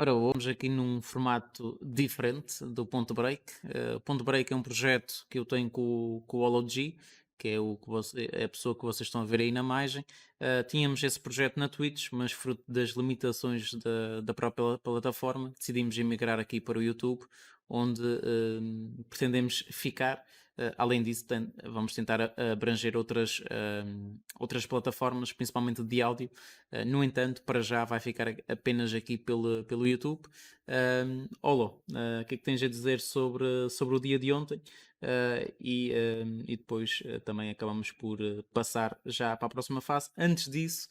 Ora, vamos aqui num formato diferente do Ponto Break. O Ponto Break é um projeto que eu tenho com o HoloG, que é, é a pessoa que vocês estão a ver aí na imagem. Tínhamos esse projeto na Twitch, mas fruto das limitações da própria plataforma, decidimos emigrar aqui para o YouTube, onde pretendemos ficar. Além disso, vamos tentar abranger outras plataformas, principalmente de áudio. No entanto, para já vai ficar apenas aqui pelo YouTube. Olo, o que é que tens a dizer sobre o dia de ontem? E depois também acabamos por passar já para a próxima fase. Antes disso,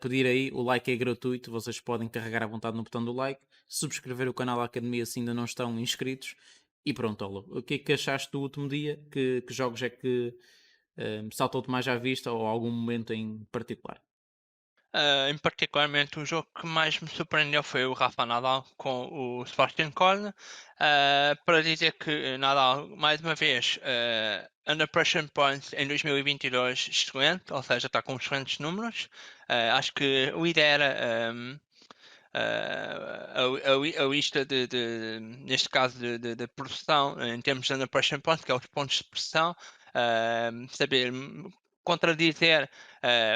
pedir aí, o like é gratuito, vocês podem carregar à vontade no botão do like, subscrever o canal da Academia se ainda não estão inscritos. E pronto, Olo, o que é que achaste do último dia? Que jogos é que saltou-te mais à vista ou algum momento em particular? Em particularmente, o jogo que mais me surpreendeu foi o Rafa Nadal com o Sebastian Korn. Para dizer que Nadal, mais uma vez, under pressure points em 2022 excelente, ou seja, está com excelentes números. Acho que lidera a lista neste caso, de produção em termos de under pressure points, que é os pontos de pressão. Saber contradizer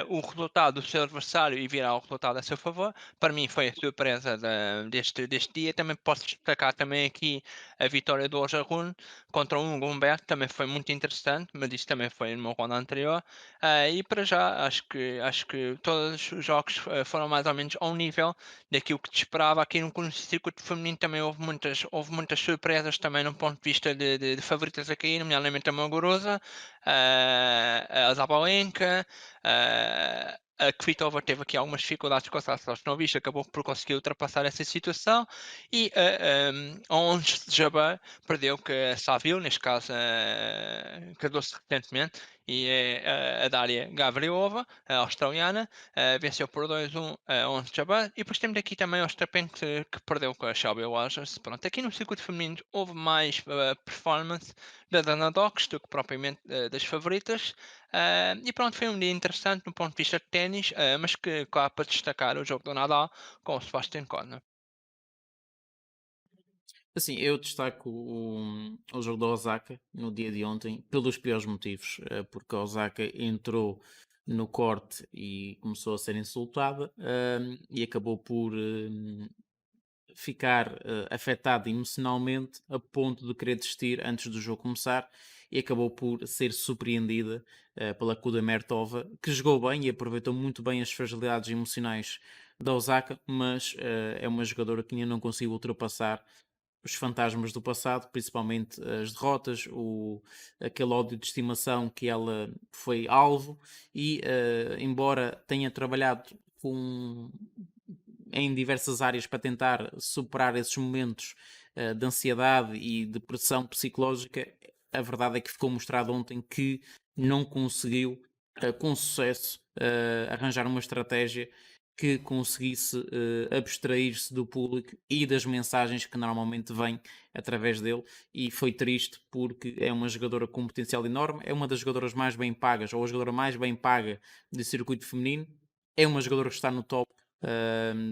o resultado do seu adversário e virar o resultado a seu favor. Para mim foi a surpresa deste dia. Também posso destacar também aqui a vitória do Ojarun contra o Humberto, também foi muito interessante, mas isso também foi no meu ronda anterior. E para já acho que todos os jogos foram mais ou menos ao nível daquilo que te esperava. Aqui no circuito feminino também houve muitas surpresas também no ponto de vista de favoritas a cair, nomeadamente a Muguruza, a Zabalenka, a Kvitova teve aqui algumas dificuldades com a Sasnovich, acabou por conseguir ultrapassar essa situação, e a 11 de Jabeur perdeu que a Saville, neste caso, casou-se recentemente, e a Daria Gavrilova, a australiana, venceu por 2-1 a 11 de Jabeur. E depois temos aqui também o Ostapen que perdeu com a Shelby Rogers. Pronto, aqui no circuito feminino houve mais performance da Dana Docs do que propriamente das favoritas. E pronto, foi um dia interessante no ponto de vista de ténis, mas que, claro, para destacar o jogo do Nadal com o Sebastian Korda. Assim, eu destaco o jogo da Osaka no dia de ontem pelos piores motivos, porque a Osaka entrou no corte e começou a ser insultada, e acabou por ficar afetada emocionalmente a ponto de querer desistir antes do jogo começar e acabou por ser surpreendida pela Kudermetova, que jogou bem e aproveitou muito bem as fragilidades emocionais da Osaka, mas é uma jogadora que ainda não conseguiu ultrapassar os fantasmas do passado, principalmente as derrotas, aquele ódio de estimação que ela foi alvo, e embora tenha trabalhado em diversas áreas para tentar superar esses momentos de ansiedade e de pressão psicológica, a verdade é que ficou mostrado ontem que não conseguiu, com sucesso, arranjar uma estratégia que conseguisse abstrair-se do público e das mensagens que normalmente vêm através dele, e foi triste porque é uma jogadora com um potencial enorme, é uma das jogadoras mais bem pagas, ou a jogadora mais bem paga do circuito feminino, é uma jogadora que está no top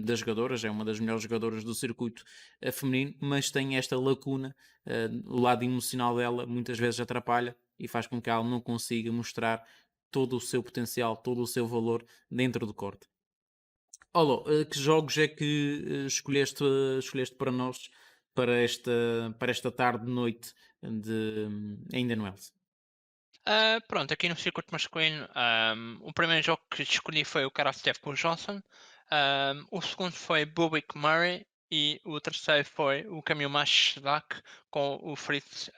das jogadoras, é uma das melhores jogadoras do circuito feminino, mas tem esta lacuna, o lado emocional dela muitas vezes atrapalha e faz com que ela não consiga mostrar todo o seu potencial, todo o seu valor dentro do corte. Olo, que jogos é que escolheste para nós para esta tarde, noite ainda no Elsa? Pronto, aqui no circuito masculino, o primeiro jogo que escolhi foi o Karastev com o Johnson. O segundo foi Bubik Murray. E o terceiro foi o Camilo Machdak com o Fritz,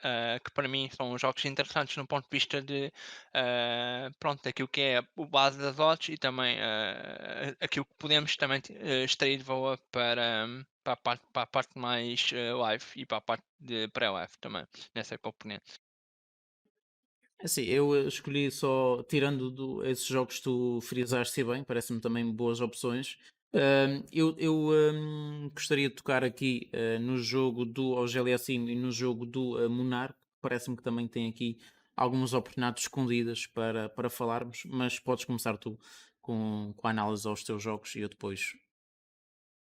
que para mim são jogos interessantes no ponto de vista pronto, daquilo que é o base das odds, e também aquilo que podemos também extrair de valor para a parte mais live e para a parte de pré-live também, nessa componente. Assim, eu escolhi só, tirando esses jogos que tu frisaste bem, parece-me também boas opções. Eu gostaria de tocar aqui no jogo do Auger-Aliassime e no jogo do Monarque. Parece-me que também tem aqui algumas oportunidades escondidas para falarmos, mas podes começar tu com a análise aos teus jogos e eu depois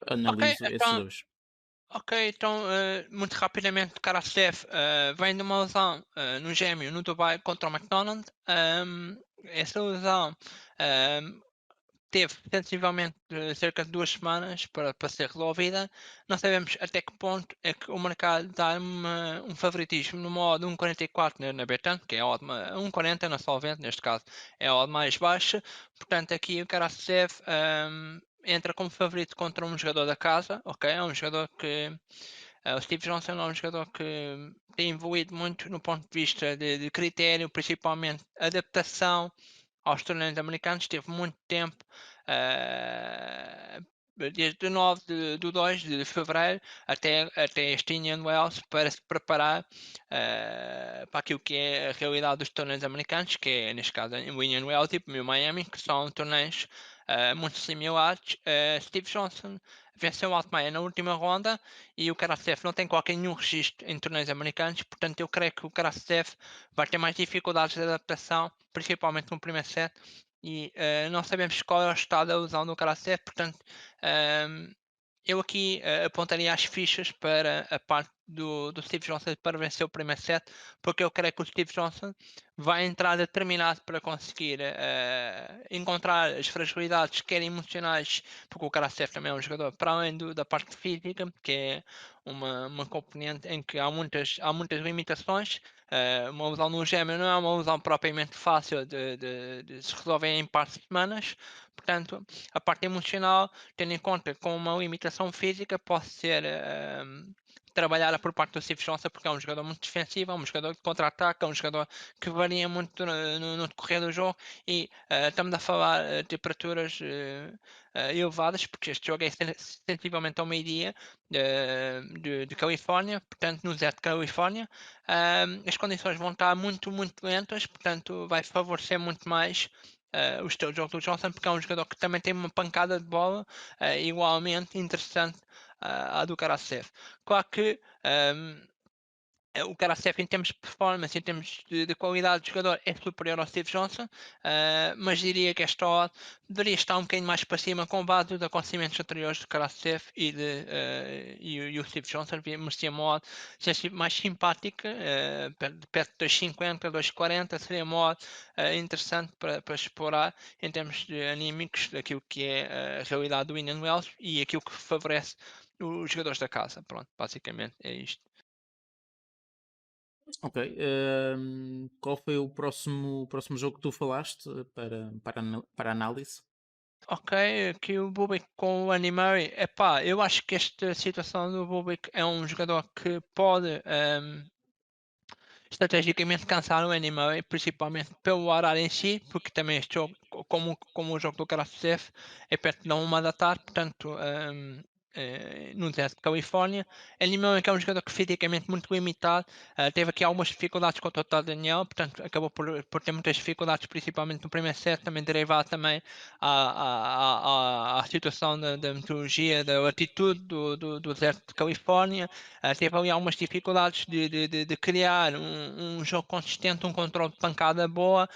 Ok, analiso esses então dois. Ok, então, muito rapidamente, o Karasev vem de uma lesão no gêmeo no Dubai contra o McDonald. Essa lesão ahm, teve sensivelmente cerca de 2 semanas para ser resolvida. Não sabemos até que ponto é que o mercado dá um favoritismo no modo 1,44 na Betan, que é a odd, 1,40 na Solvente, neste caso é a odd mais baixa. Portanto, aqui o Karasev entra como favorito contra um jogador da casa, ok? É um jogador que o Steve Johnson é um jogador que tem evoluído muito no ponto de vista de critério, principalmente adaptação aos torneios americanos. Teve muito tempo, uh, desde 9 de 2 de fevereiro até este Indian Wells, para se preparar para aquilo que é a realidade dos torneios americanos, que é, neste caso, o Indian Wells e o Miami, que são torneios muito similares. Steve Johnson venceu o Altmaier na última ronda e o Karasev não tem qualquer nenhum registro em torneios americanos, portanto eu creio que o Karasev vai ter mais dificuldades de adaptação, principalmente no primeiro set, e não sabemos qual é o estado da lesão do Karasev, portanto eu aqui apontaria as fichas para a parte do Steve Johnson para vencer o primeiro set, porque eu creio que o Steve Johnson vai entrar determinado para conseguir encontrar as fragilidades, quer emocionais, porque o Karasev também é um jogador, para além da parte física, que é uma componente em que há muitas limitações. Uma lesão no gêmeo não é uma lesão propriamente fácil de se resolver em par de semanas, portanto, a parte emocional, tendo em conta com uma limitação física, pode ser trabalhada por parte do Steve Johnson, porque é um jogador muito defensivo, é um jogador de contra-ataque, é um jogador que varia muito no decorrer do jogo e estamos a falar de temperaturas elevadas, porque este jogo é sensivelmente ao meio-dia de Califórnia, portanto no deserto de Califórnia. As condições vão estar muito, muito lentas, portanto vai favorecer muito mais o estilo de jogo do Johnson, porque é um jogador que também tem uma pancada de bola igualmente interessante à do Karasev. Claro que o Karasek, em termos de performance, em termos de qualidade de jogador, é superior ao Steve Johnson, mas diria que esta odd deveria estar um bocadinho mais para cima com base dos acontecimentos anteriores do Karasek e o Steve Johnson. Merecia uma odd mais simpática, perto de 2,50, 2,40, seria uma odd interessante para explorar em termos de anímicos daquilo que é a realidade do Indian Wells e aquilo que favorece os jogadores da casa. Pronto, basicamente é isto. Ok. Qual foi o próximo jogo que tu falaste para análise? Ok, aqui o Bubic com o Animari. Epá, eu acho que esta situação do Bubic é um jogador que pode estrategicamente cansar o Animari, principalmente pelo horário em si, porque também este jogo, como o jogo do Karastef, é perto de 1 da tarde, portanto, no deserto de Califórnia. Animari é um jogador que fisicamente muito limitado, teve aqui algumas dificuldades contra o Todd Daniel, portanto, acabou por ter muitas dificuldades, principalmente no primeiro set, também derivado também à situação da metodologia, da atitude do deserto de Califórnia. Teve ali algumas dificuldades de criar um jogo consistente, um controle de pancada boa.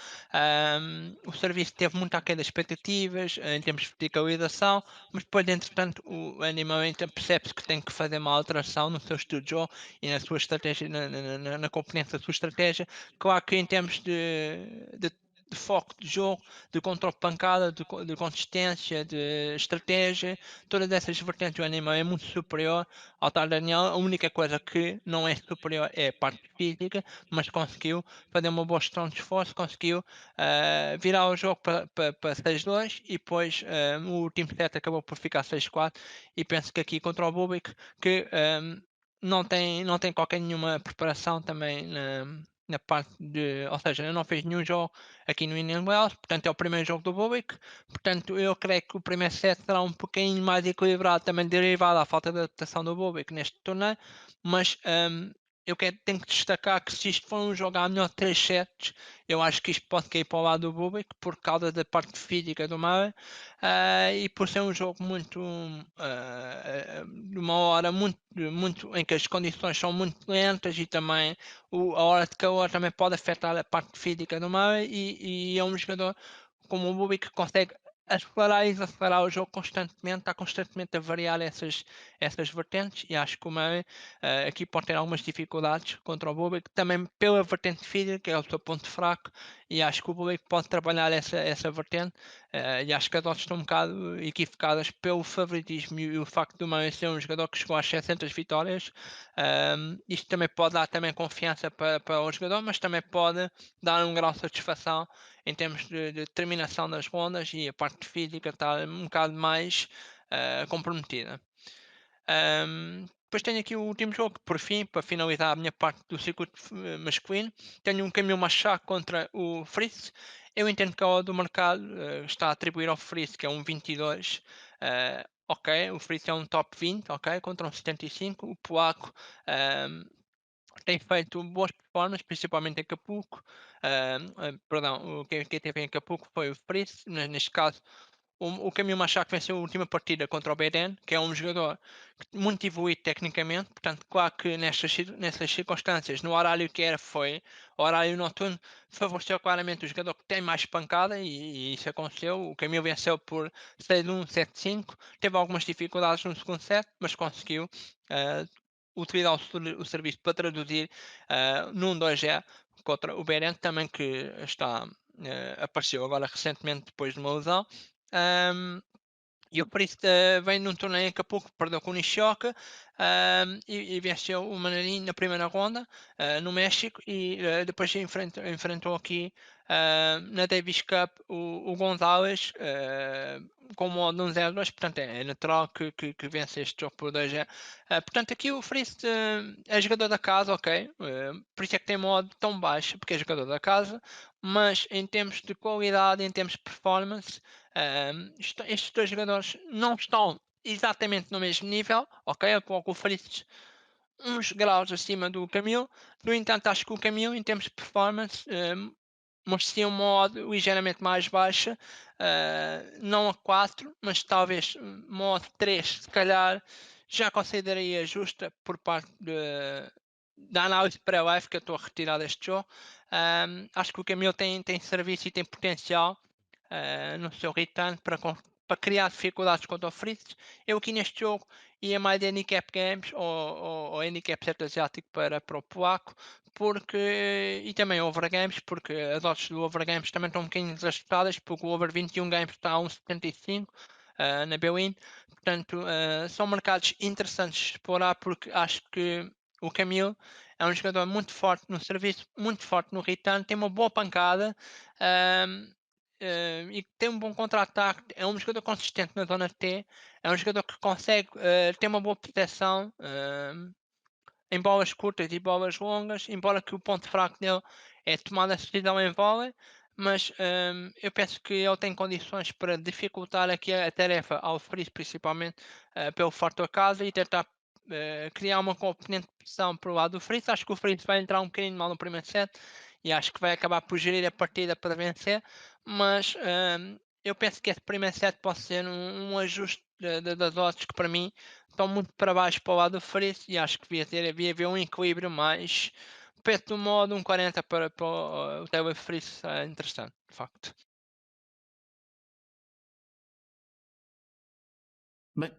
O serviço teve muito aquém das expectativas em termos de verticalização, mas depois, entretanto, o Animal então percebe-se que tem que fazer uma alteração no seu estilo de jogo e na sua estratégia, na componente da sua estratégia. Claro que em termos de foco de jogo, de controle de pancada, de consistência, de estratégia, todas essas vertentes do Animal é muito superior ao tal Daniel. A única coisa que não é superior é a parte física, mas conseguiu fazer uma boa gestão de esforço, conseguiu virar o jogo para 6-2 e depois o último set acabou por ficar 6-4 e penso que aqui contra o Bubik que não tem qualquer nenhuma preparação também na parte de, ou seja, não fez nenhum jogo aqui no Indian Wells, portanto é o primeiro jogo do Bubik, portanto eu creio que o primeiro set será um pouquinho mais equilibrado, também derivado à falta de adaptação do Bubik neste torneio, mas tenho que destacar que se isto for um jogo a melhor 3 sets, eu acho que isto pode cair para o lado do Bubik por causa da parte física do Murray e por ser um jogo muito de uma hora muito em que as condições são muito lentas e também a hora de calor também pode afetar a parte física do Murray e é um jogador como o Bubik que consegue acelerar e desacelerar o jogo constantemente, está constantemente a variar essas vertentes e acho que o Murray aqui pode ter algumas dificuldades contra o Bubik, também pela vertente física, que é o seu ponto fraco, e acho que o Bubik pode trabalhar essa vertente, e acho que as odds estão um bocado equivocadas pelo favoritismo e o facto do Murray ser um jogador que chegou às 700 vitórias. Isto também pode dar também confiança para o jogador, mas também pode dar um grau de satisfação em termos de terminação das rondas e a parte física está um bocado mais comprometida. Depois tenho aqui o último jogo, por fim, para finalizar a minha parte do circuito masculino. Tenho um Camilo Machado contra o Fritz. Eu entendo que a odd do mercado está a atribuir ao Fritz, que é um 22. Ok, o Fritz é um top 20, ok, contra um 75. O polaco tem feito boas performances, principalmente em Acapulco. Perdão, quem teve em Acapulco foi o Fritz, neste caso. O Camilo Machado venceu a última partida contra o Beden, que é um jogador muito evoluído tecnicamente, portanto, claro que nessas circunstâncias, no horário que era, foi o horário noturno, favoreceu claramente o jogador que tem mais pancada e isso aconteceu. O Camilo venceu por 6-1, 7-5, teve algumas dificuldades no segundo set, mas conseguiu uh, utilizar o serviço para traduzir num 2-0 contra o Beden, também que apareceu agora recentemente depois de uma lesão. Um, e o Priest vem num torneio em Acapulco, perdeu com o Nishioka e venceu o Mandarim na primeira ronda no México e depois enfrentou aqui na Davis Cup o Gonzalez com o modo de um 0-2, portanto é natural que vence este jogo por 2-0. Portanto aqui o Priest é jogador da casa, ok, por isso é que tem modo tão baixo, porque é jogador da casa, mas em termos de qualidade, em termos de performance, estes dois jogadores não estão exatamente no mesmo nível, ok? Eu coloco o Fritz uns graus acima do Camilo. No entanto, acho que o Camilo, em termos de performance, merecia uma odd ligeiramente mais baixa, não a 4, mas talvez uma odd 3, se calhar já consideraria justa por parte da análise pré-live que eu estou a retirar deste jogo. Acho que o Camilo tem serviço e tem potencial no seu return para criar dificuldades contra o Fritz. Eu aqui neste jogo ia mais de handicap games ou handicap set asiático para o polaco, porque, e também over games, porque as odds do over games também estão um bocadinho desajustadas, porque o over 21 games está a 1,75 na Bwin. Portanto, são mercados interessantes de explorar, porque acho que o Camilo é um jogador muito forte no serviço, muito forte no return, tem uma boa pancada. E tem um bom contra-ataque, é um jogador consistente na zona T, é um jogador que consegue ter uma boa proteção em bolas curtas e bolas longas, embora que o ponto fraco dele é tomar a decisão em vôlei, mas eu penso que ele tem condições para dificultar aqui a tarefa ao Frizz, principalmente pelo fator casa e tentar criar uma componente de pressão para o lado do Frizz. Acho que o Frizz vai entrar um bocadinho mal no primeiro set e acho que vai acabar por gerir a partida para vencer, mas eu penso que esse primeiro set pode ser um ajuste das odds que para mim estão muito para baixo para o lado do Fritz e acho que devia haver um equilíbrio mais perto do modo 1,40 para o Taylor Fritz é interessante, de facto. Bem,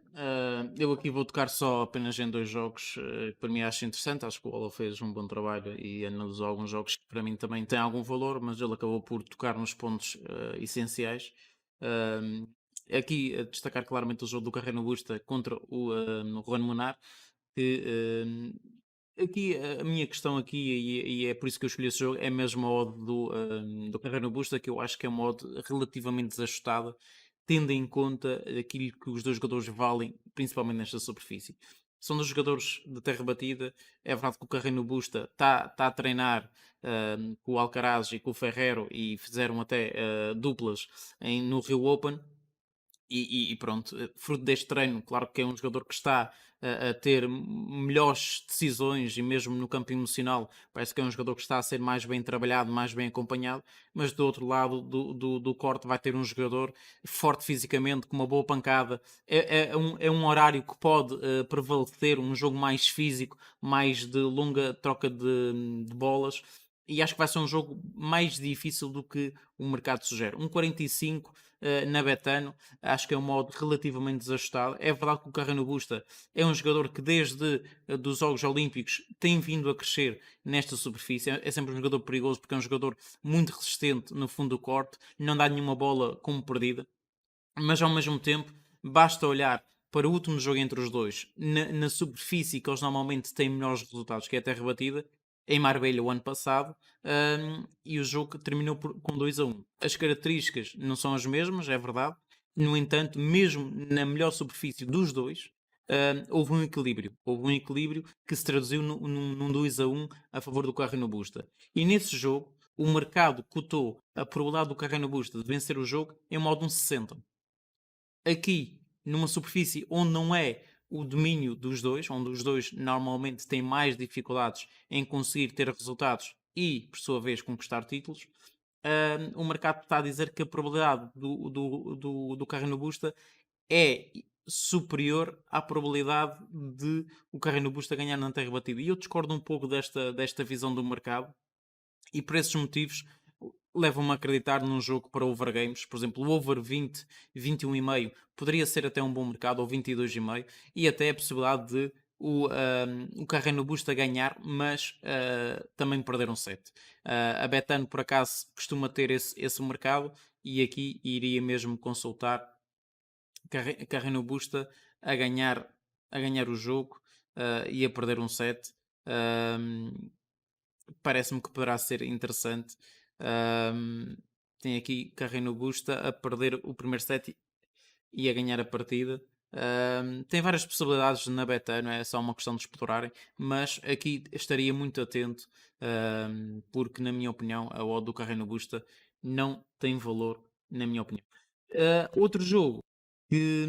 eu aqui vou tocar só apenas em dois jogos que para mim acho interessante. Acho que o Ola fez um bom trabalho e analisou alguns jogos que para mim também têm algum valor, mas ele acabou por tocar nos pontos essenciais. Um, Aqui a destacar claramente o jogo do Carreno Busta contra o Juan Munar, que aqui a minha questão aqui, e é por isso que eu escolhi esse jogo, é mesmo a odd do Carreno Busta, que eu acho que é uma odd relativamente desajustada, tendo em conta aquilo que os dois jogadores valem, principalmente nesta superfície. São dois jogadores de terra batida. É verdade que o Carreno Busta está a treinar com o Alcaraz e com o Ferrero e fizeram até duplas no Rio Open. E pronto, fruto deste treino, claro que é um jogador que está a ter melhores decisões e mesmo no campo emocional parece que é um jogador que está a ser mais bem trabalhado, mais bem acompanhado, mas do outro lado do corte vai ter um jogador forte fisicamente, com uma boa pancada. É um horário que pode prevalecer, um jogo mais físico, mais de longa troca de bolas. E acho que vai ser um jogo mais difícil do que o mercado sugere. 1,45 na Betano, acho que é um modo relativamente desajustado. É verdade que o Carreno Busta é um jogador que desde dos Jogos Olímpicos tem vindo a crescer nesta superfície. É sempre um jogador perigoso porque é um jogador muito resistente no fundo do corte, não dá nenhuma bola como perdida, mas ao mesmo tempo basta olhar para o último jogo entre os dois, na superfície que eles normalmente têm melhores resultados, que é a terra batida, em Marbella o ano passado, e o jogo terminou com 2-1. As características não são as mesmas, é verdade. No entanto, mesmo na melhor superfície dos dois, houve um equilíbrio. Houve um equilíbrio que se traduziu num 2-1 a favor do Carreno Busta. E nesse jogo, o mercado cotou a probabilidade do Carreno Busta de vencer o jogo em modo 1,60. Aqui, numa superfície onde não é o domínio dos dois, onde os dois normalmente têm mais dificuldades em conseguir ter resultados e, por sua vez, conquistar títulos, o mercado está a dizer que a probabilidade do Carreno Busta é superior à probabilidade de o Carreno Busta ganhar na terra batida. E eu discordo um pouco desta visão do mercado, e por esses motivos levam-me a acreditar num jogo para overgames, por exemplo, o over 20, 21,5 poderia ser até um bom mercado, ou 22,5, e até a possibilidade de o Carreno Busta ganhar, mas também perder um set. A Betano, por acaso, costuma ter esse mercado, e aqui iria mesmo consultar Carreno Busta a ganhar o jogo e a perder um set. Parece-me que poderá ser interessante. Ahm, Tem aqui Carreno Busta a perder o primeiro set e a ganhar a partida. Tem várias possibilidades na Betano, é só uma questão de explorarem, mas aqui estaria muito atento, porque, na minha opinião, a odd do Carreno Busta não tem valor, na minha opinião. Outro jogo que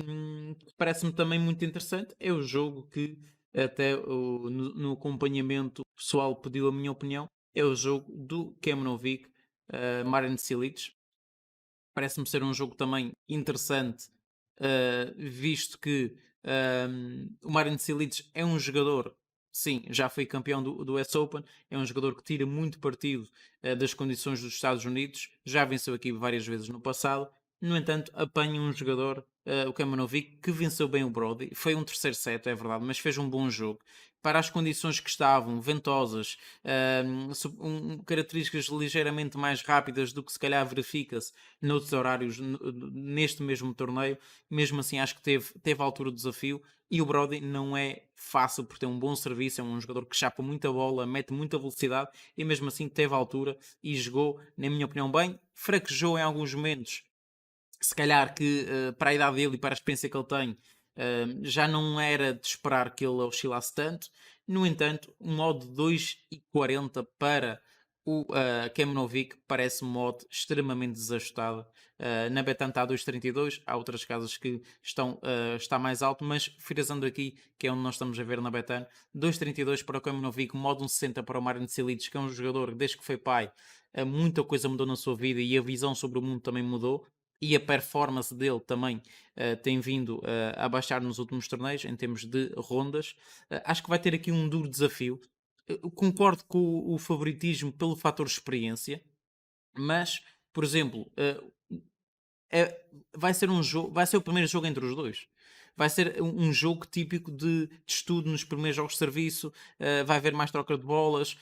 parece-me também muito interessante é o jogo que até no acompanhamento pessoal pediu a minha opinião, é o jogo do Kemnovic, Marin Cilic. Parece-me ser um jogo também interessante, visto que o Marin Cilic é um jogador, sim, já foi campeão do US Open, é um jogador que tira muito partido das condições dos Estados Unidos, já venceu aqui várias vezes no passado. No entanto, apanha um jogador, o Kemanovic, que venceu bem o Brody. Foi um terceiro set, é verdade, mas fez um bom jogo. Para as condições que estavam, ventosas, características ligeiramente mais rápidas do que se calhar verifica-se noutros horários neste mesmo torneio, mesmo assim acho que teve a altura do desafio. E o Brody não é fácil por ter um bom serviço, é um jogador que chapa muita bola, mete muita velocidade e mesmo assim teve a altura e jogou, na minha opinião, bem. Fraquejou em alguns momentos, se calhar que para a idade dele e para a experiência que ele tem, já não era de esperar que ele oscilasse tanto. No entanto, um modo 2,40 para o Kemnovic parece um modo extremamente desajustado. Na Betan está a 2,32, há outras casas que está mais alto, mas frisando aqui, que é onde nós estamos a ver na Betan, 2,32 para o Kemnovic, modo 1,60 para o Marin Cilic, que é um jogador que desde que foi pai, muita coisa mudou na sua vida e a visão sobre o mundo também mudou, e a performance dele também tem vindo a baixar nos últimos torneios em termos de rondas. Acho que vai ter aqui um duro desafio. Eu concordo com o favoritismo pelo fator experiência, mas, por exemplo, é, vai ser o primeiro jogo entre os dois. Vai ser um jogo típico de estudo nos primeiros jogos de serviço. Vai haver mais troca de bolas.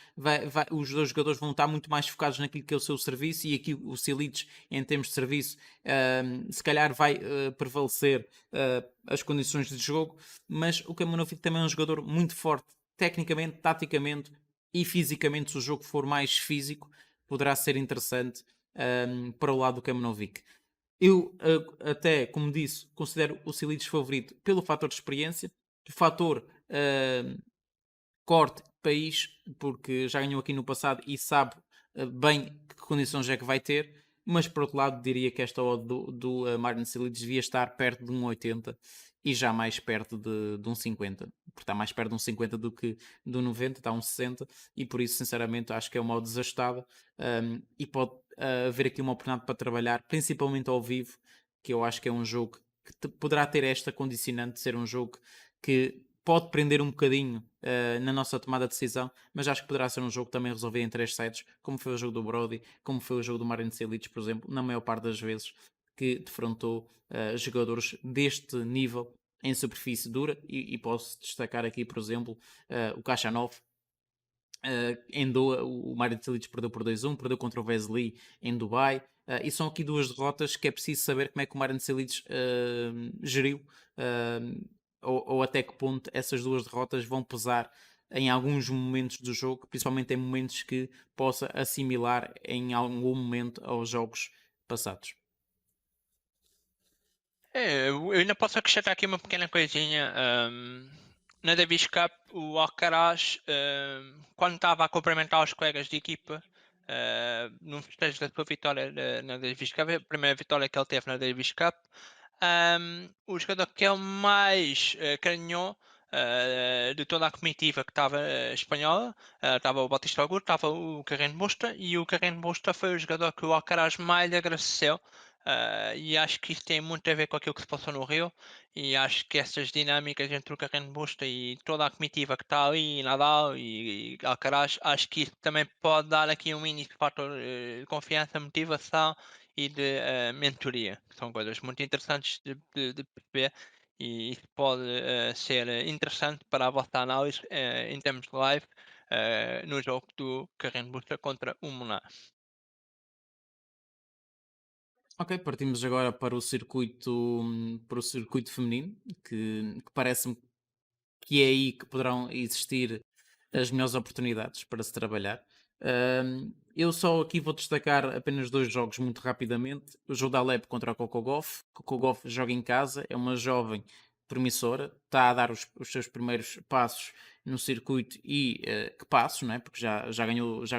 Os dois jogadores vão estar muito mais focados naquilo que é o seu serviço. E aqui o Silic, em termos de serviço, se calhar vai prevalecer as condições de jogo. Mas o Kemanovic também é um jogador muito forte, tecnicamente, taticamente e fisicamente. Se o jogo for mais físico, poderá ser interessante para o lado do Kemanovic. Eu, até, como disse, considero o Silic favorito pelo fator de experiência, fator corte, país, porque já ganhou aqui no passado e sabe bem que condições é que vai ter, mas por outro lado diria que esta odd do Martin Silic devia estar perto de um 80 e já mais perto de um 50, porque está mais perto de um 50 do que do 90, está um 60, e por isso sinceramente acho que é uma odd desajustada, e pode haver aqui uma oportunidade para trabalhar, principalmente ao vivo, que eu acho que é um jogo que poderá ter esta condicionante de ser um jogo que pode prender um bocadinho na nossa tomada de decisão, mas acho que poderá ser um jogo também resolvido em 3 sets, como foi o jogo do Brody, como foi o jogo do Marin Cilic, por exemplo, na maior parte das vezes. que defrontou jogadores deste nível em superfície dura e posso destacar aqui, por exemplo, o Kachanov, em Doha, o Mário Cilic perdeu por 2-1, perdeu contra o Vesely em Dubai. E são aqui duas derrotas que é preciso saber como é que o Mário Cilic geriu, uh, ou até que ponto essas duas derrotas vão pesar em alguns momentos do jogo, principalmente em momentos que possa assimilar em algum momento aos jogos passados. Eu ainda posso acrescentar aqui uma pequena coisinha. Na Davis Cup, o Alcaraz, quando estava a cumprimentar os colegas de equipa, num festejo da sua vitória na Davis Cup, a primeira vitória que ele teve na Davis Cup, o jogador que ele mais carinhou de toda a comitiva que estava espanhola, estava o Batista Agut, estava o Carreño Busta, e o Carreño Busta foi o jogador que o Alcaraz mais lhe agradeceu. E acho que isso tem muito a ver com aquilo que se passou no Rio, e acho que essas dinâmicas entre o Carreño Busta e toda a comitiva que está ali, Nadal e Alcaraz, acho que isso também pode dar aqui um mini fator de confiança, motivação e de mentoria, que são coisas muito interessantes de perceber, e isso pode ser interessante para a vossa análise em termos de live no jogo do Carreño Busta contra o Monar. Ok, partimos agora para o circuito feminino, que parece-me que é aí que poderão existir as melhores oportunidades para se trabalhar. Eu só aqui vou destacar apenas dois jogos muito rapidamente. O jogo da Alep contra a Coco Gauff. Coco Gauff joga em casa, é uma jovem promissora, está a dar os seus primeiros passos no circuito e que passos, não é? Porque já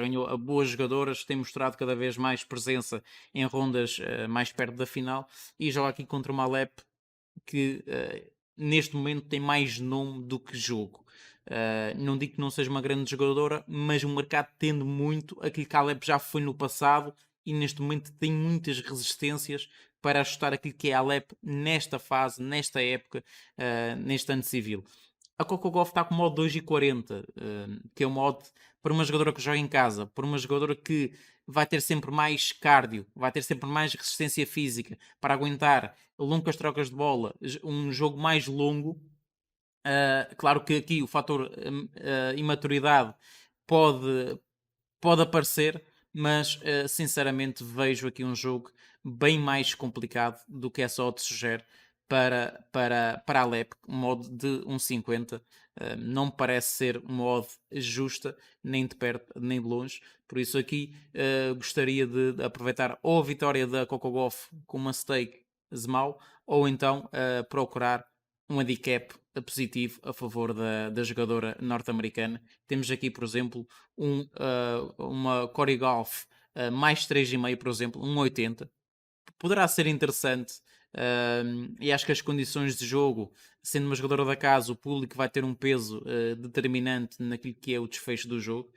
ganhou a boas jogadoras, tem mostrado cada vez mais presença em rondas mais perto da final e joga aqui contra uma Alep que neste momento tem mais nome do que jogo. Não digo que não seja uma grande jogadora, mas o mercado tende muito aquilo que a Alep já foi no passado e neste momento tem muitas resistências para ajustar aquilo que é a Alep nesta fase, nesta época, neste ano civil. A Coco Gauff está com o modo 2,40, que é o modo para uma jogadora que joga em casa, para uma jogadora que vai ter sempre mais cardio, vai ter sempre mais resistência física para aguentar longas trocas de bola, um jogo mais longo. Claro que aqui o fator imaturidade pode, pode aparecer, mas sinceramente vejo aqui um jogo bem mais complicado do que é só de sugere para a Alep, um modo de 1,50 não me parece ser uma odd justa, nem de perto nem de longe, por isso aqui gostaria de aproveitar ou a vitória da Coco Gauff com uma stake Zmal, ou então procurar um handicap positivo a favor da jogadora norte-americana. Temos aqui, por exemplo, uma Corey Golf mais 3,5, por exemplo, 1,80. Poderá ser interessante. E acho que as condições de jogo, sendo uma jogadora da casa, o público vai ter um peso determinante naquilo que é o desfecho do jogo.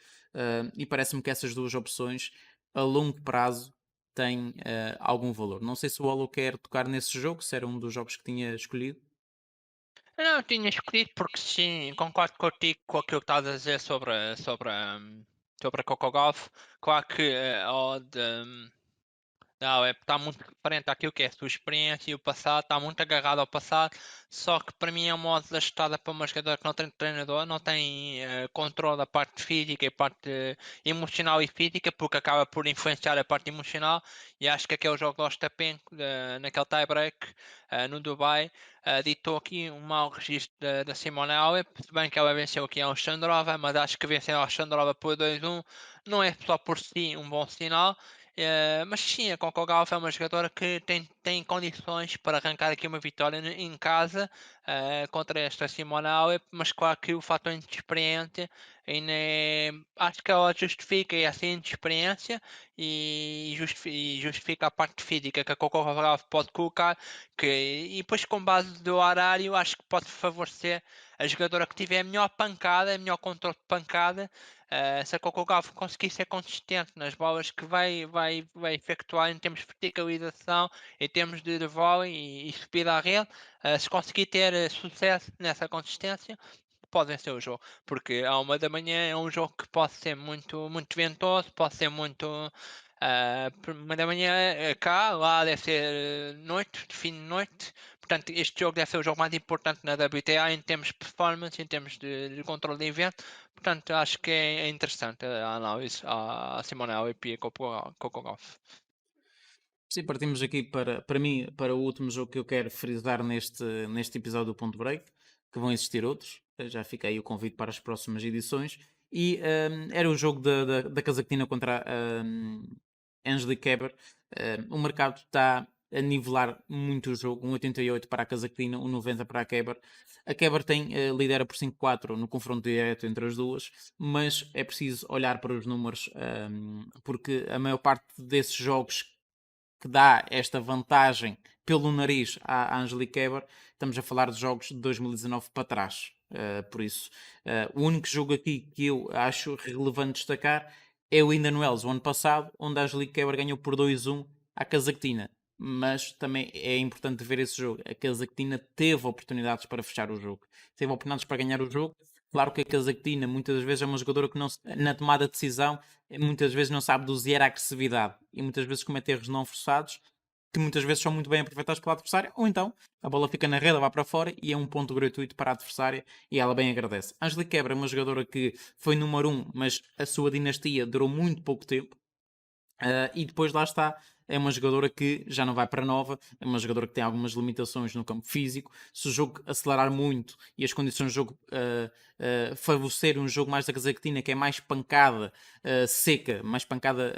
E parece-me que essas duas opções, a longo prazo, têm algum valor. Não sei se o Olo quer tocar nesse jogo, se era um dos jogos que tinha escolhido. Não, eu tinha escolhido porque sim, concordo contigo com aquilo que estás a dizer sobre a Coco Golf. Claro que a odd não, está muito referente àquilo que é a sua experiência e o passado, está muito agarrado ao passado, só que para mim é uma moda ajustada para uma jogadora que não tem treinador, não tem controle da parte física e parte emocional e física, porque acaba por influenciar a parte emocional, e acho que aquele jogo do Ostapenko, naquele tie-break no Dubai, ditou aqui um mau registro da Simona Halep, se bem que ela venceu aqui a Alexandrova, mas acho que vencer a Alexandrova por 2-1 não é só por si um bom sinal. Mas sim, a Coco Gauff é uma jogadora que tem condições para arrancar aqui uma vitória em casa contra esta Simona Halep, mas claro que o fator inexperiente ainda acho que ela justifica essa inexperiência e justifica a parte física que a Coco Gauff pode colocar, e depois com base do horário acho que pode favorecer a jogadora que tiver melhor pancada, melhor controle de pancada. Se a Coco Gauff conseguir ser consistente nas bolas que vai efetuar em termos de verticalização, em termos de vôlei e subida à rede, se conseguir ter sucesso nessa consistência, pode vencer o jogo, porque à 1 da manhã é um jogo que pode ser muito, muito ventoso, pode ser muito 1 da manhã cá, lá deve ser noite, fim de noite. Portanto, este jogo deve ser o jogo mais importante na WTA em termos de performance, em termos de controle de evento. Portanto, acho que é interessante a análise à Simone Halep e a Coco Gauff. Sim, partimos aqui para mim, para o último jogo que eu quero frisar neste episódio do Ponto Break, que vão existir outros. Já fica aí o convite para as próximas edições. E era o jogo da Cazaquina contra a Angelique Kerber. O mercado está a nivelar muito o jogo, 1,88 para a Cazaquina, 1,90 para a Kerber. A Kerber lidera por 5-4 no confronto direto entre as duas, mas é preciso olhar para os números, porque a maior parte desses jogos que dá esta vantagem pelo nariz à Angelique Kerber, estamos a falar de jogos de 2019 para trás. Por isso, o único jogo aqui que eu acho relevante destacar é o Indian Wells, o ano passado, onde a Angelique Kerber ganhou por 2-1 à Cazaquina. Mas também é importante ver esse jogo. A Cazaquina teve oportunidades para fechar o jogo, teve oportunidades para ganhar o jogo. Claro que a Cazaquina muitas das vezes é uma jogadora que não, na tomada de decisão muitas vezes não sabe dosear a agressividade e muitas vezes comete erros não forçados que muitas vezes são muito bem aproveitados pela adversária, ou então a bola fica na rede, vai para fora e é um ponto gratuito para a adversária e ela bem agradece. Angelique Kerber é uma jogadora que foi número 1, mas a sua dinastia durou muito pouco tempo. E depois lá está, é uma jogadora que já não vai para nova, é uma jogadora que tem algumas limitações no campo físico. Se o jogo acelerar muito e as condições de jogo favorecer um jogo mais da Cazaquetina, que é mais pancada seca, mais pancada.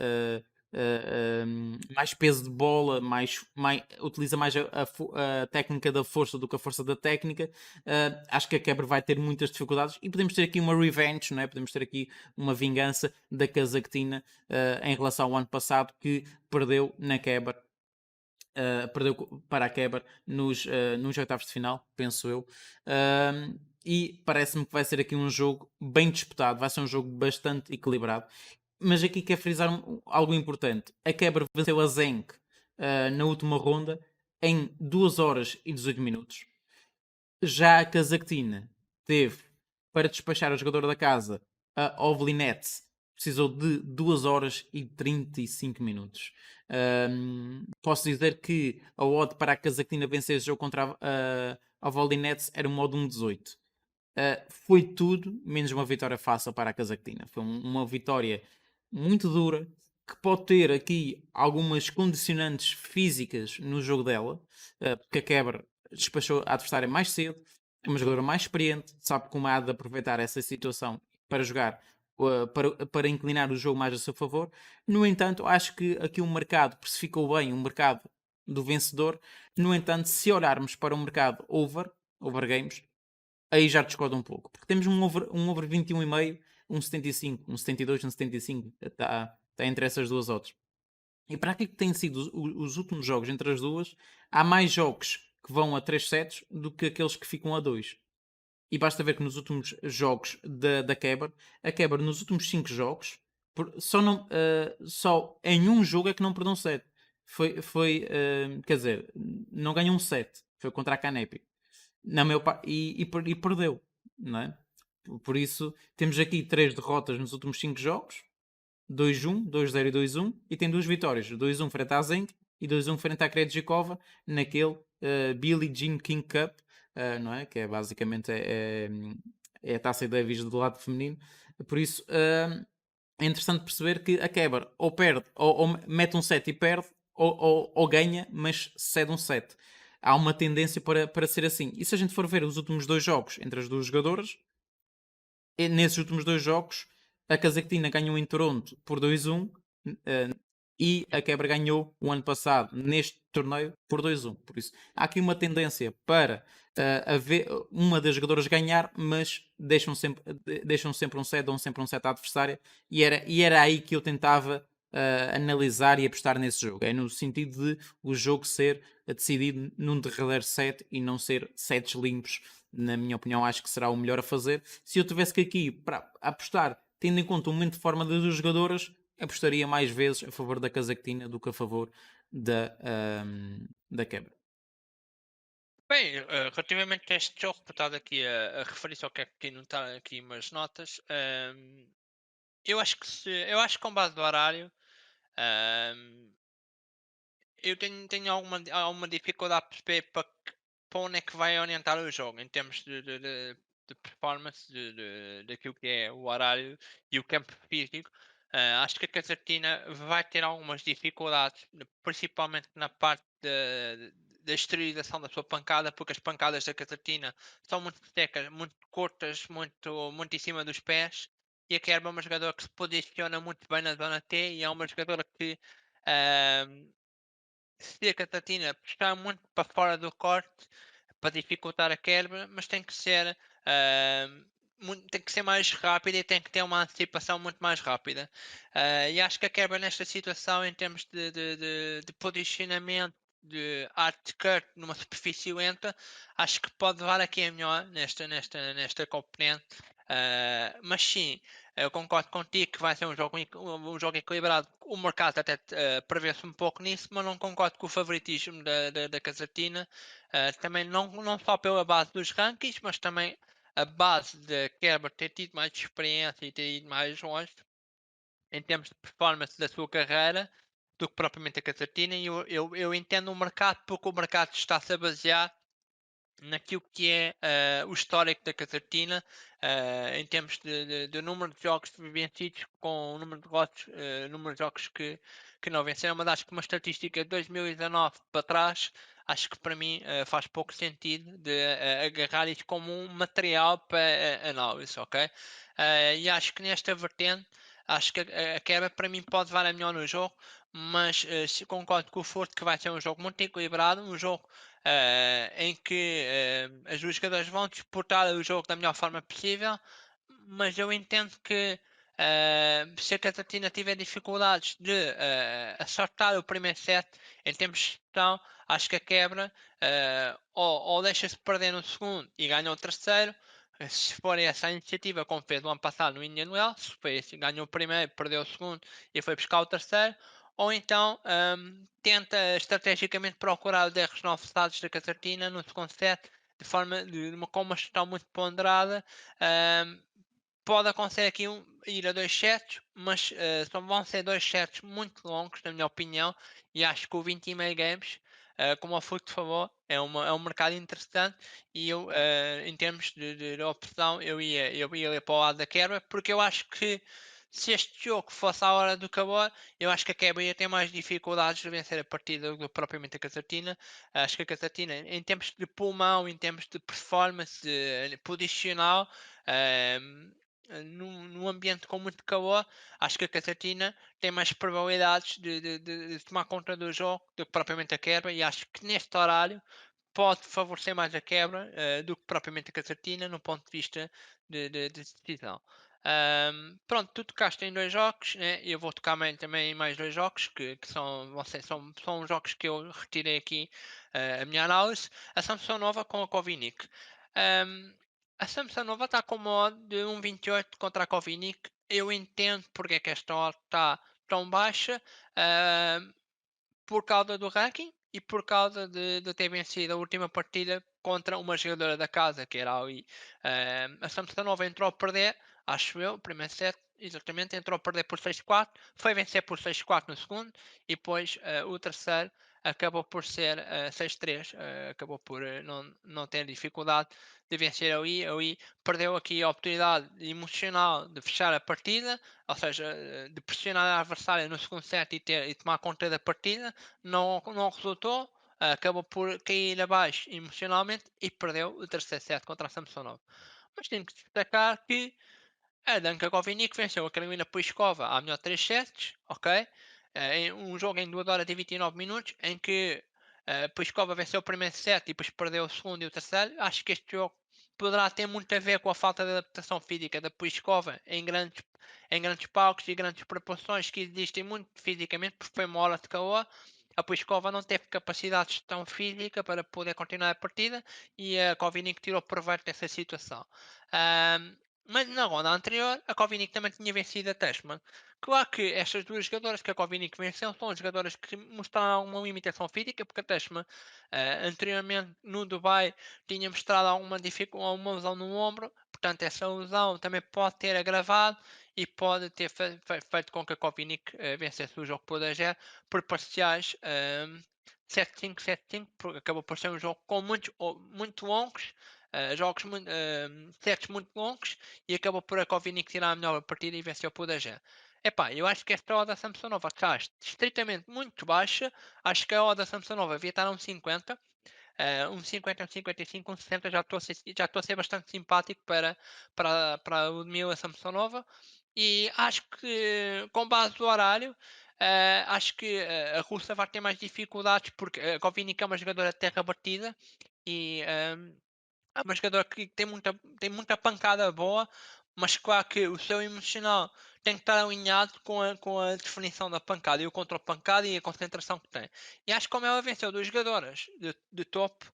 Mais peso de bola, utiliza mais a técnica da força do que a força da técnica. Acho que a Quebra vai ter muitas dificuldades e podemos ter aqui uma revenge, não é? Podemos ter aqui uma vingança da Cazaquetina em relação ao ano passado que perdeu na Quebra. Perdeu para a Quebra nos oitavos de final, penso eu. E parece-me que vai ser aqui um jogo bem disputado, vai ser um jogo bastante equilibrado. Mas aqui quero frisar algo importante. A Quebra venceu a Zenk na última ronda em 2 horas e 18 minutos. Já a Cazaquetina teve para despachar o jogador da casa, a Ovlinet, precisou de 2 horas e 35 minutos. Posso dizer que a odd para a Cazaquetina vencer esse jogo contra a Ovlinet era um modo 1,18. Foi tudo menos uma vitória fácil para a Cazaquetina. Foi uma vitória muito dura que pode ter aqui algumas condicionantes físicas no jogo dela, porque a Quebra despachou a adversária mais cedo, é uma jogadora mais experiente, sabe como há de aproveitar essa situação para jogar, para inclinar o jogo mais a seu favor. No entanto, acho que aqui o mercado precificou bem o mercado do vencedor. No entanto, se olharmos para o mercado over games, aí já discordo um pouco. Porque temos um over 21,5, um 75, um 72, um 75. Está entre essas duas odds. E para aquilo que têm sido os últimos jogos entre as duas, há mais jogos que vão a 3 sets do que aqueles que ficam a 2. E basta ver que nos últimos jogos da Keber, a Keber nos últimos 5 jogos, só em um jogo é que não perdeu um set. Quer dizer, não ganhou um set. Foi contra a Canepi na meu, e perdeu, não é? Por isso, temos aqui 3 derrotas nos últimos 5 jogos: 2-1, 2-0 e 2-1, e tem 2 vitórias: 2-1 frente à Zenk e 2-1 frente à Krejcikova, naquele Billie Jean King Cup, não é? Que é basicamente é a Taça Davis do lado feminino. Por isso, é interessante perceber que a Kerber ou perde, ou mete um set e perde, ou ganha, mas cede um set. Há uma tendência para ser assim. E se a gente for ver os últimos 2 jogos entre as duas jogadoras, nesses últimos 2 jogos, a Cazaquetina ganhou em Toronto por 2-1 e a Quebra ganhou o ano passado neste torneio por 2-1. Por isso, há aqui uma tendência para haver uma das jogadoras ganhar, mas deixam sempre um set, dão sempre um set à adversária, e era aí que eu tentava analisar e apostar nesse jogo. É no sentido de o jogo ser decidido num derradeiro set e não ser sets limpos. Na minha opinião, acho que será o melhor a fazer. Se eu tivesse que aqui para apostar, tendo em conta o momento de forma das duas jogadoras, apostaria mais vezes a favor da Cazaquetina do que a favor da Quebra. Bem, relativamente a este jogo, por estar aqui a referir só que aqui não está aqui umas notas, eu acho que com base no horário, Ahm, eu tenho alguma dificuldade a perceber para onde é que vai orientar o jogo em termos de performance daquilo que é o horário e o campo físico. Acho que a Casertina vai ter algumas dificuldades, principalmente na parte da esterilização da sua pancada, porque as pancadas da Casertina são muito secas, muito curtas, muito em cima dos pés. E a Kerber é uma jogadora que se posiciona muito bem na zona T e é uma jogadora que ahm, se a Catatina puxar muito para fora do corte para dificultar a quebra, mas tem que ser ah, tem que ser mais rápida e tem que ter uma antecipação muito mais rápida. E acho que a quebra nesta situação, em termos de posicionamento de art cut numa superfície lenta, acho que pode levar aqui a melhor nesta componente. Mas sim, eu concordo contigo que vai ser um jogo equilibrado. O mercado até prevê-se um pouco nisso, mas não concordo com o favoritismo da Casatina. Também não só pela base dos rankings, mas também a base de Kerber ter tido mais experiência e ter ido mais longe em termos de performance da sua carreira do que propriamente a Casatina. E eu entendo o mercado porque o mercado está-se a basear naquilo que é o histórico da Casertina, em termos de número de jogos vencidos com o número de votos, número de jogos que não venceram, mas acho que uma estatística de 2019 para trás, acho que para mim faz pouco sentido de agarrar isso como um material para análise, ok? E acho que nesta vertente, acho que a quebra para mim pode levar a melhor no jogo, mas se concordo com o Forte que vai ser um jogo muito equilibrado, um jogo em que as duas jogadoras vão disputar o jogo da melhor forma possível, mas eu entendo que se a Catarina tiver dificuldades de acertar o primeiro set em termos de gestão, acho que a quebra ou deixa-se perder no segundo e ganha o terceiro. Se for essa a iniciativa, como fez o ano passado no Indian Wells, foi assim, ganhou o primeiro, perdeu o segundo e foi buscar o terceiro, ou então tenta estrategicamente procurar os erros não forçados da Catartina no segundo set com uma gestão muito ponderada. Um, Pode acontecer aqui ir a dois sets, mas só vão ser dois sets muito longos, na minha opinião, e acho que o 20,5 games, como o Filipe falou, é um mercado interessante e eu, em termos de opção, eu ia para o lado da Kerber, porque eu acho que se este jogo fosse à hora do Cabor, eu acho que a Kerber ia ter mais dificuldades de vencer a partida do que propriamente a Casatina. Acho que a Casatina, em termos de pulmão, em termos de performance posicional, ehm, num ambiente com muito calor, acho que a Casatina tem mais probabilidades de tomar conta do jogo do que propriamente a quebra, e acho que neste horário pode favorecer mais a quebra do que propriamente a Casatina no ponto de vista de decisão. Pronto, tu tocaste em dois jogos, né? Eu vou tocar também em mais dois jogos que são jogos que eu retirei aqui a minha análise. A Samsung Nova com a Kovinic. Um, a Samsonova está com modo de 1,28 contra a Kovinic. Eu entendo porque é que esta odd está tão baixa, ah, por causa do ranking e por causa de ter vencido a última partida contra uma jogadora da casa, que era ali. A Samsonova entrou a perder, acho eu, o primeiro set, exatamente, entrou a perder por 6-4, foi vencer por 6-4 no segundo, e depois o terceiro acabou por ser 6-3, acabou por não ter dificuldade de vencer ali perdeu aqui a oportunidade emocional de fechar a partida, ou seja, de pressionar a adversária no segundo set e tomar conta da partida, não resultou, acabou por cair abaixo emocionalmente e perdeu o terceiro set contra a Samsonov. Mas tenho que destacar que a Danka Govinic venceu a Carolina Pliskova a melhor 3 sets, ok? Em um jogo em 2 horas e 29 minutos, em que Pliskova venceu o primeiro set e depois perdeu o segundo e o terceiro. Acho que este jogo poderá ter muito a ver com a falta de adaptação física da Pliskova em grandes palcos e grandes proporções que existem muito fisicamente, porque foi uma hora de calor. A Pliskova não teve capacidade de gestão física para poder continuar a partida e a Kovinic tirou proveito dessa situação. Um, mas na ronda anterior, a Kovinic também tinha vencido a Tashman. Claro que estas duas jogadoras que a Kovinic venceu são jogadoras que mostraram uma limitação física, porque a Tashman anteriormente no Dubai tinha mostrado alguma dificuldade, uma lesão no ombro, portanto, essa lesão também pode ter agravado e pode ter feito com que a Kovinic vencesse o jogo por 2-0 por parciais 7-5, 7-5, porque acabou por ser um jogo com muito longos, jogos sets muito longos, e acabou por a Kovinic tirar a melhor partida e venceu por 2-0. Epá, eu acho que esta odd da Samsonova está estritamente muito baixa. Acho que a odd da Samsonova devia estar a 1,50. Um 50, um 55, um 60 já estou a ser bastante simpático para o Ludmila Samsonova. E acho que, com base no horário, acho que a russa vai ter mais dificuldades porque a Govinica é uma jogadora de terra batida e é uma jogadora que tem muita pancada boa, mas claro que o seu emocional tem que estar alinhado com a definição da pancada e o contra-pancada e a concentração que tem. E acho que como ela venceu duas jogadoras de topo,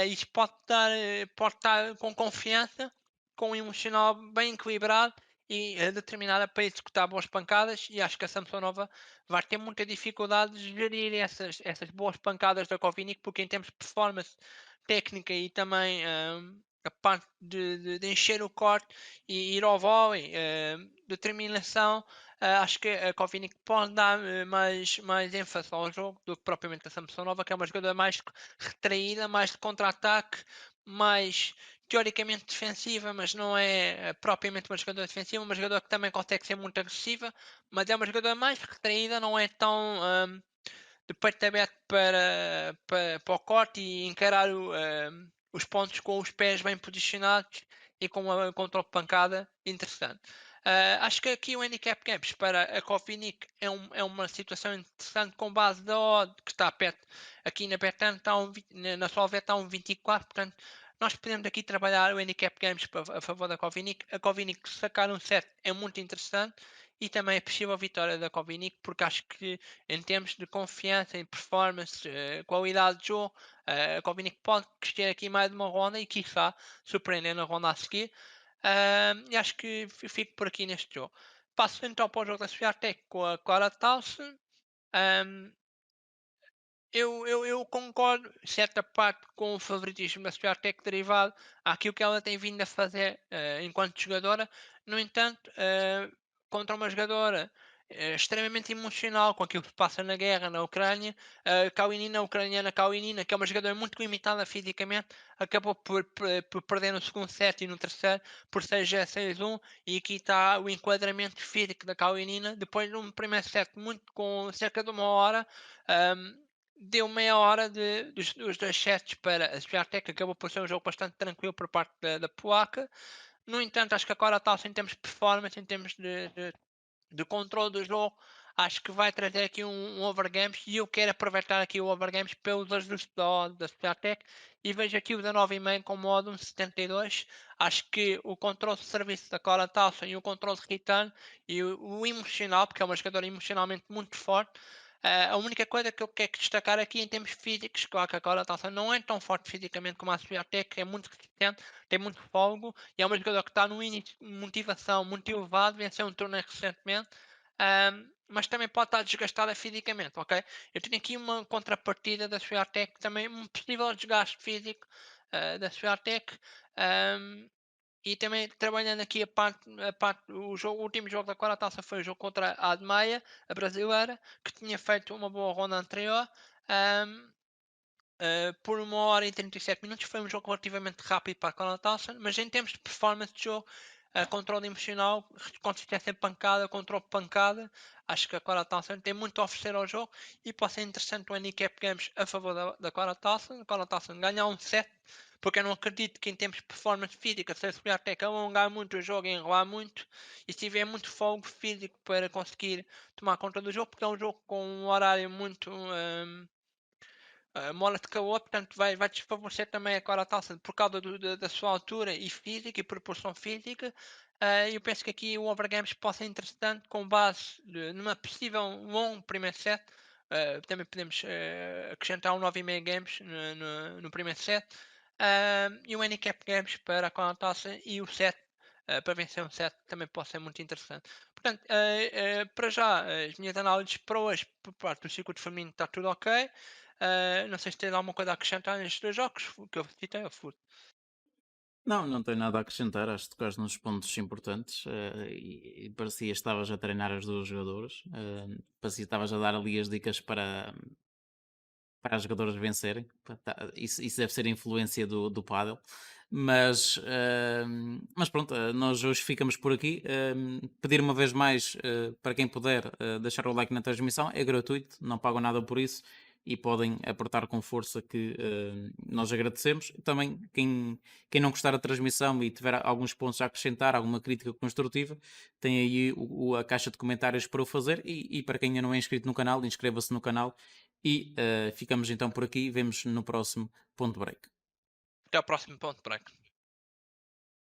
isso pode estar com confiança, com um emocional bem equilibrado e determinada para executar boas pancadas. E acho que a Samsonova vai ter muita dificuldade de gerir essas boas pancadas da Kovinic, porque em termos de performance técnica e também a parte de encher o corte e ir ao vôlei, determinação, acho que a Kovinic pode dar mais ênfase ao jogo do que propriamente a Samsonova, que é uma jogadora mais retraída, mais de contra-ataque, mais teoricamente defensiva, mas não é propriamente uma jogadora defensiva, uma jogadora que também consegue ser muito agressiva, mas é uma jogadora mais retraída, não é tão de peito aberto para o corte e encarar os pontos com os pés bem posicionados e com uma contra-pancada interessante. Acho que aqui o handicap games para a Kovinic é uma situação interessante com base da odd que está perto. Aqui na Betan está na Solvet está um 24, portanto nós podemos aqui trabalhar o handicap games a favor da Kovinic. A Kovinic sacar um set é muito interessante e também é possível a vitória da Kovinic, porque acho que em termos de confiança, em performance, qualidade de jogo, a Kovinic pode crescer aqui mais uma ronda e quiçá surpreender na ronda a seguir. E acho que fico por aqui neste jogo. Passo então para o jogo da Swiatek com a Clara Towson. Um, eu concordo, em certa parte, com o favoritismo da Swiatek derivado àquilo que ela tem vindo a fazer enquanto jogadora. No entanto, contra uma jogadora extremamente emocional com aquilo que se passa na guerra na Ucrânia, a Kalinina, a ucraniana Kalinina, que é uma jogadora muito limitada fisicamente, acabou por perder no segundo set e no terceiro por 6-0, 6-1, e aqui está o enquadramento físico da Kalinina, depois de um primeiro set muito com cerca de uma hora. Um, Deu meia hora dos dois sets para a Swiatek, acabou por ser um jogo bastante tranquilo por parte da polaca. No entanto, acho que agora está em termos de performance, em termos de controle do jogo, acho que vai trazer aqui um overgames e eu quero aproveitar aqui o overgames pelos ajustes da Swiatek e vejo aqui o da 9,5 com modo 1,72. Acho que o controle de serviço da Cora Towson e o controle de return e o emocional, porque é uma jogadora emocionalmente muito forte. A única coisa que eu quero destacar aqui em termos físicos, claro que a Cora Towson não é tão forte fisicamente como a Swiatek, é muito resistente, tem muito fogo e é uma jogadora que está no índice de motivação muito elevado, venceu um torneio recentemente, mas também pode estar desgastada fisicamente, ok? Eu tenho aqui uma contrapartida da Swiatek, também um possível desgaste físico da Swiatek, e também trabalhando aqui o último jogo da quarta taça foi o jogo contra a Admeia, a brasileira, que tinha feito uma boa ronda anterior. Um, por 1 hora e 37 minutos foi um jogo relativamente rápido para a Conor Towson, mas em termos de performance de jogo, controle emocional, consistência em pancada, controle de pancada, acho que a Conor Towson tem muito a oferecer ao jogo e pode ser interessante o handicap games a favor da Conor Towson. A Conor Towson ganhar um set, porque eu não acredito que em termos de performance física, se a até que alongar muito o jogo e enrolar muito, e se tiver muito fogo físico para conseguir tomar conta do jogo, porque é um jogo com um horário muito mola de calor, portanto vai desfavorecer também a Cora Towson por causa da sua altura e física e proporção física. Eu penso que aqui o Overgames pode ser interessante com base numa possível longo primeiro set. Também podemos acrescentar um 9,5 games no primeiro set. E o handicap games para a Cora Towson e o set para vencer um set também pode ser muito interessante. Portanto, para já, as minhas análises para hoje, por parte do circuito feminino, está tudo ok. Não sei se tens alguma coisa a acrescentar nestes dois jogos que eu citei, ou Não, não tenho nada a acrescentar. Acho que tocaste nos pontos importantes e parecia que estavas a treinar as duas jogadoras. Parecia que estavas a dar ali as dicas para as jogadoras vencerem. Pá, isso deve ser a influência do pádel. Mas pronto, nós hoje ficamos por aqui. Pedir uma vez mais para quem puder deixar o like na transmissão, é gratuito, não pagam nada por isso e podem apertar com força que nós agradecemos. Também quem não gostar da transmissão e tiver alguns pontos a acrescentar, alguma crítica construtiva, tem aí a caixa de comentários para o fazer e para quem ainda não é inscrito no canal, inscreva-se no canal e ficamos então por aqui. Vemos no próximo ponto break. Até ao próximo ponto, break.